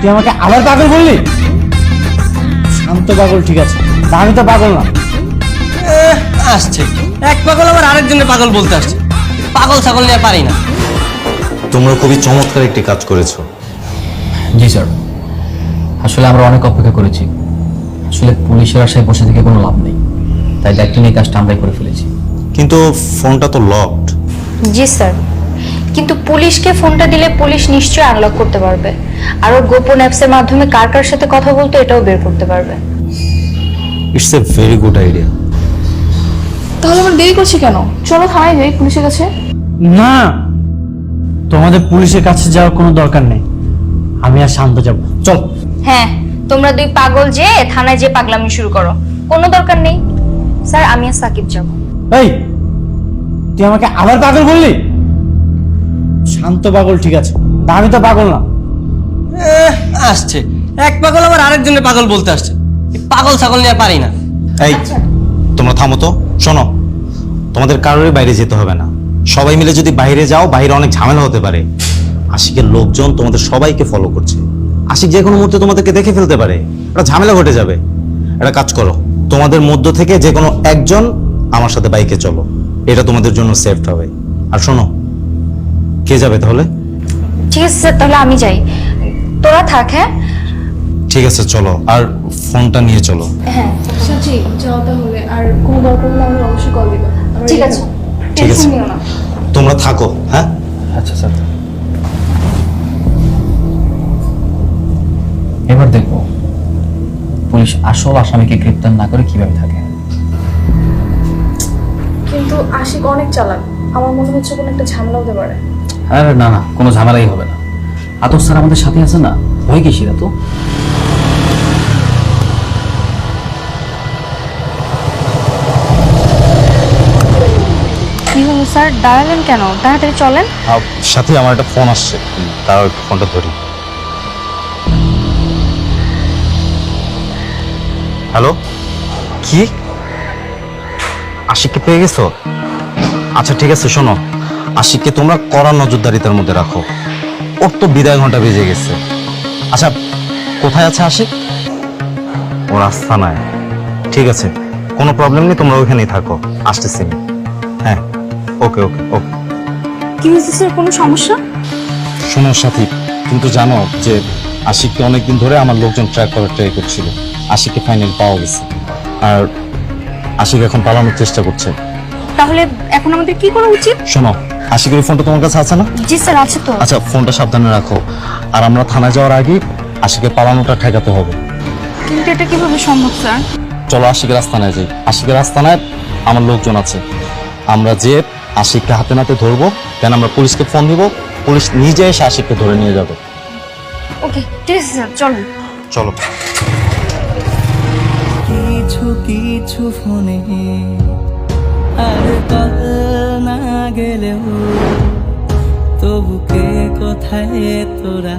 তুই আমাকে আবার পাগল বললি? শান্ত পাগল ঠিক আছে, আমি তো পাগল না। আসছে এক পাগল আবার আরেকজনের পাগল বলতে আসছে। পাগল ছাগল নিয়ে পারি না। তোমরা খুবই চমৎকার একটি কাজ করেছো। জি স্যার, আসলে আমরা অনেক অপেক্ষা করেছি। আসলে পুলিশের আশায় বসে থেকে কোনো লাভ নেই, তাই দায়িত্ব নিয়ে কাজটা আমরাই করে ফেলেছি। কিন্তু ফোনটা তো লকড। জি স্যার, কিন্তু পুলিশকে ফোনটা দিলে পুলিশ নিশ্চয়ই আনলক করতে পারবে, আর ওর গোপন অ্যাপসের মাধ্যমে কার কার সাথে কথা বলতো এটাও বের করতে পারবে। It's a very good idea. তাহলে আমরা দেরি করছি কেন? চলো থানায় যাই, পুলিশের কাছে। না, তোমাদের পুলিশের কাছে যাওয়ার কোনো দরকার নেই, আমি আর শান্ত যাব। চল। হ্যাঁ, তোমরা দুই পাগল যে থানায় যে পাগলামি শুরু করো, কোনো দরকার নেই। স্যার, আমি আর সাকিব যাব। এই, তুই আমাকে আবার পাগল বললি? শান্ত পাগল ঠিক আছে, আমি তো পাগল না। আসছে এক পাগল আবার আরেকজনের পাগল বলতে আসছে। পাগল ছাগল নিয়ে পারি না। এই তোমরা থামো তো। শোনো, তোমাদের কারোরই বাইরে যেতে হবে না। সবাই মিলে যদি বাইরে যাও, বাইরে অনেক ঝামেলা হতে পারে। আশিকের লোকজন তোমাদের সবাইকে ফলো করছে। আশিক যে কোনো মুহূর্তে তোমাদেরকে দেখে ফেলতে পারে, একটা ঝামেলা ঘটে যাবে। একটা কাজ করো, তোমাদের মধ্য থেকে যে কোনো একজন আমার সাথে বাইকে চলো, এটা তোমাদের জন্য সেফ হবে। আর শোনো, কে যাবে তাহলে? ঠিক আছে স্যার, তাহলে আমি যাই, তোরা থাক। হ্যাঁ ঠিক আছে, চলো। আর ফোনটা নিয়ে চলো। হ্যাঁ সাচি, যাও তাহলে। আর কোনো দরকার হলে আমরা অবশ্যই কল দিবা। ঠিক আছে, ঠিক আছে, টেনশন নিও না। তোমরা থাকো। হ্যাঁ, আচ্ছা স্যার, এবার দেখবো পুলিশ আসল আসামিকে গ্রেপ্তার না করে কিভাবে থাকে। কিন্তু আশিক অনেক চালাক, আমার মনে হচ্ছে কোনো একটা ঝামেলা হতে পারে। আরে না না, কোনো ঝামেলাই হবে না। আতর স্যার আমাদের সাথে আছে না, ভয় কিসের এত? কি হলো স্যার, দাঁড়ালেন কেন? তাড়াতাড়ি চলেন। সাথে আমার একটা ফোন আসছে, তাও একটু ফোনটা ধরি। হ্যালো, কি আশিককে পেয়ে গেছো? আচ্ছা ঠিক আছে, শোনো, আশিককে তোমরা কড়া নজরদারিতার মধ্যে রাখো। ওর তো বিদায় ঘন্টা বেজে গেছে। আচ্ছা, কোথায় আছে আশিক? ওর আস্তানায়। ঠিক আছে, কোনো প্রবলেম নেই, তোমরা ওইখানেই থাকো, আসতেছি। হ্যাঁ, ওকে ওকে ওকে। কি হয়েছে স্যার, কোনো সমস্যা? শোনো সাথী, কিন্তু জানো যে আশিককে অনেকদিন ধরে আমার লোকজন ট্র্যাক করার ট্রাই করছিল। আশিককে ফাইনাল পাওয়া গেছে, আর আশিক এখন পালানোর চেষ্টা করছে। তাহলে এখন আমাদের কি করা উচিত? শোনো, আশিকের ফোনটা তোমার কাছে আছে না? জি স্যার, আছে তো। আচ্ছা, ফোনটা সাবধানে রাখো। আর আমরা থানায় যাওয়ার আগে আশিকের পালানোটা ঠেকাতে হবে। কিন্তু এটা কিভাবে সম্ভব স্যার? চলো আশিকের আস্তানায় যাই। আশিকের আস্তানায় আমার লোকজন আছে, আমরা যে আশিককে হাতে নাতে ধরবো, দেন আমরা পুলিশকে ফোন দিব, পুলিশ নিজে এসে আশিককে ধরে নিয়ে যাবে। ওকে, ঠিক আছে স্যার, চলুন। চলো। কিছু কিছু ফোনে আর কল না গেলেও তবু কে কোথায় তোরা।